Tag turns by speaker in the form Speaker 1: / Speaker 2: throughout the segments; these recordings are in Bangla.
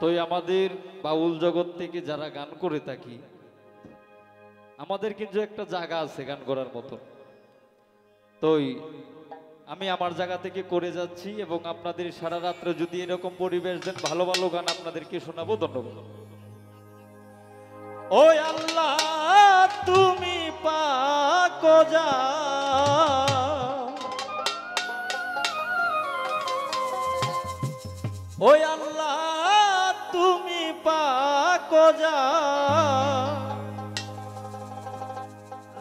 Speaker 1: তো আমাদের বাউল জগৎ থেকে যারা গান করে থাকি, আমাদের কিন্তু একটা জায়গা আছে গান করার মতো। তো আমি আমার জায়গা থেকে করে যাচ্ছি এবং আপনাদের সারা রাত্রে যদি এরকম পরিবেশ দেন, ভালো ভালো গান আপনাদেরকে শোনাবো। ধন্যবাদ। ও আল্লাহ তুমি পাক যা, ও আল্লাহ তুমি পাক যা,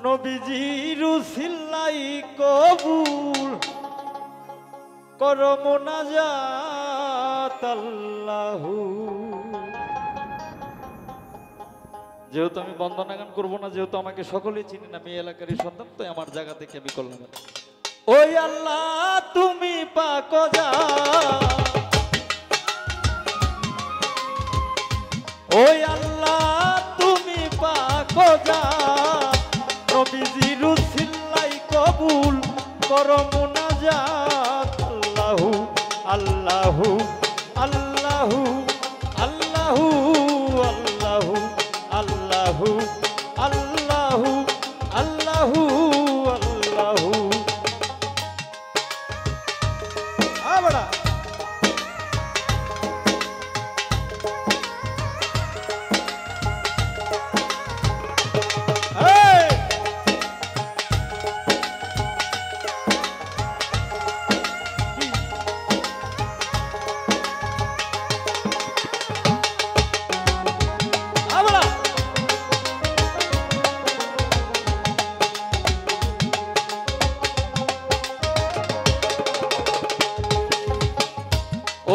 Speaker 1: নবীজির উসিলাই কবুল করো মুনাজাত আল্লাহু। যেহেতু আমি বন্দনা গান করবো না, যেহেতু আমাকে সকলেই চিনেন, আমি এলাকারই সন্তান, তো আমার জায়গা থেকে আমি করলাম। ওই আল্লাহ তুমি পাক যা, ওই আল্লাহ তুমি পাক যা, নবীজির উসিলাই কবুল করো মুনাজাত আল্লাহু আল্লাহু আল্লাহু আল্লাহু আল্লাহু আল্লাহু আল্লাহু আল্লাহু আল্লাহু। আবড়া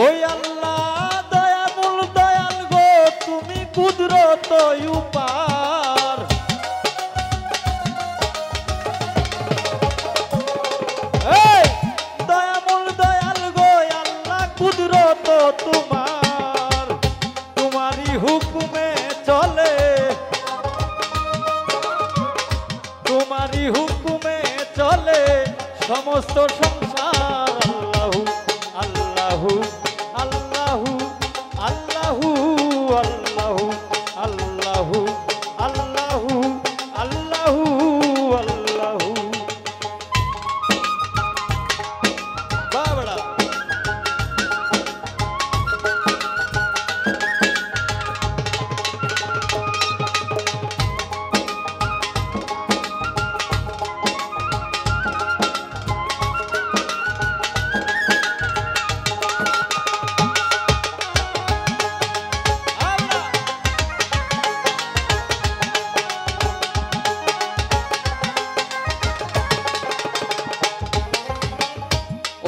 Speaker 1: ওই আল্লাহ দয়ামুল দয়াল গো, তুমি কুদরত উপার, দয়ামুল দয়াল গো আল্লাহ কুদরত তোমার, তোমারই হুকুমে চলে, তোমারই হুকুমে চলে সমস্ত সংসার। আল্লাহু আল্লাহু আল্লাহু আল্লাহু আল্লাহু আল্লাহু আল্লাহু আল্লাহু। বাবড়া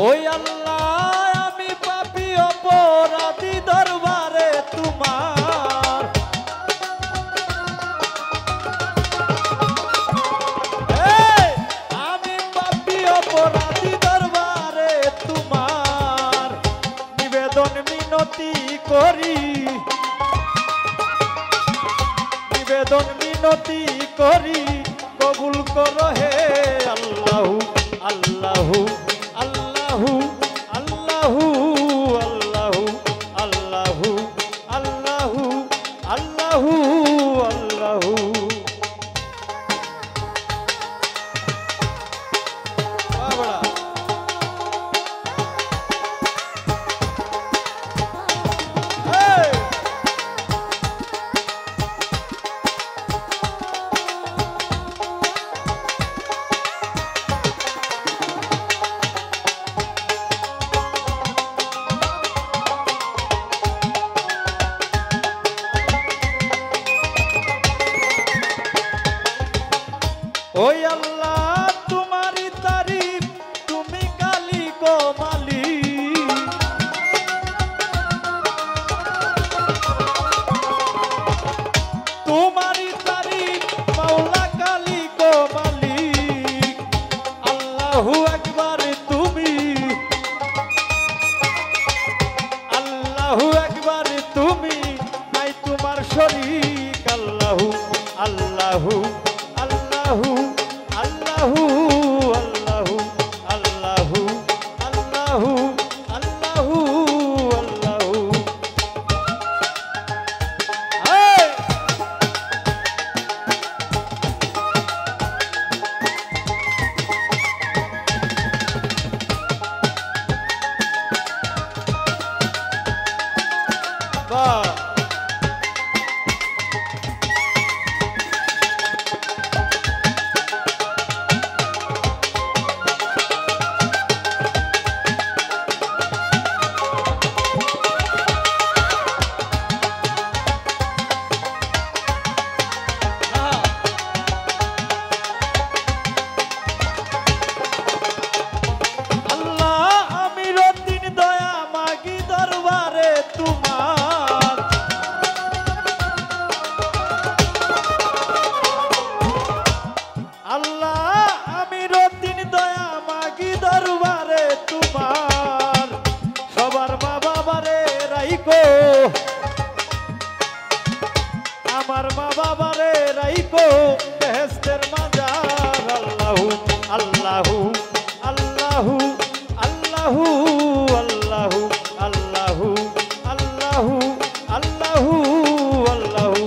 Speaker 1: ওই আল্লাহ আমি পাপী অপরাধী দরবারে তোমার, আমি পাপী অপরাধী দরবারে তোমার, নিবেদন মিনতি করি, নিবেদন মিনতি করি, কবুল করো হে আল্লাহু আল্লাহু আল্লাহু আল্লাহু আল্লাহু আল্লাহু আল্লাহু আল্লাহু আল্লাহু। বাবড়া ওই আল্লাহ তোমারই তারিফ, তুমি কালী গো মালিক, তোমারই তারিফ মাওলা কালী গো মালিক। আল্লাহু আকবার তুমি, আল্লাহু আকবার তুমি, নাই তোমার শরীক। আল্লাহু আল্লাহু আল্লাহু আল্লাহু আল্লাহু আল্লাহু আল্লাহু আল্লাহু আল্লাহু। রাইকো, আমার মা বাবারে রাইকো বেহেশতের মাজার। আল্লাহু আল্লাহু আল্লাহু আল্লাহু আল্লাহু আল্লাহু আল্লাহু আল্লাহু আল্লাহু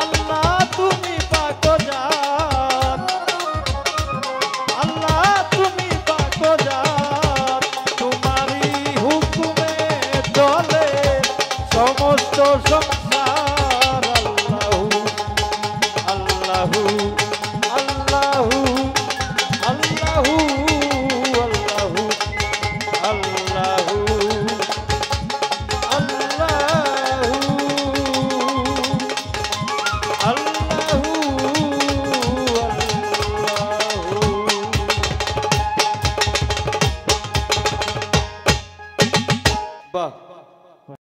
Speaker 1: আল্লাহ তুমি পাক জাত, আল্লাহ তুমি পাক জাত, তোমারই হুকুমে চলে সমস্ত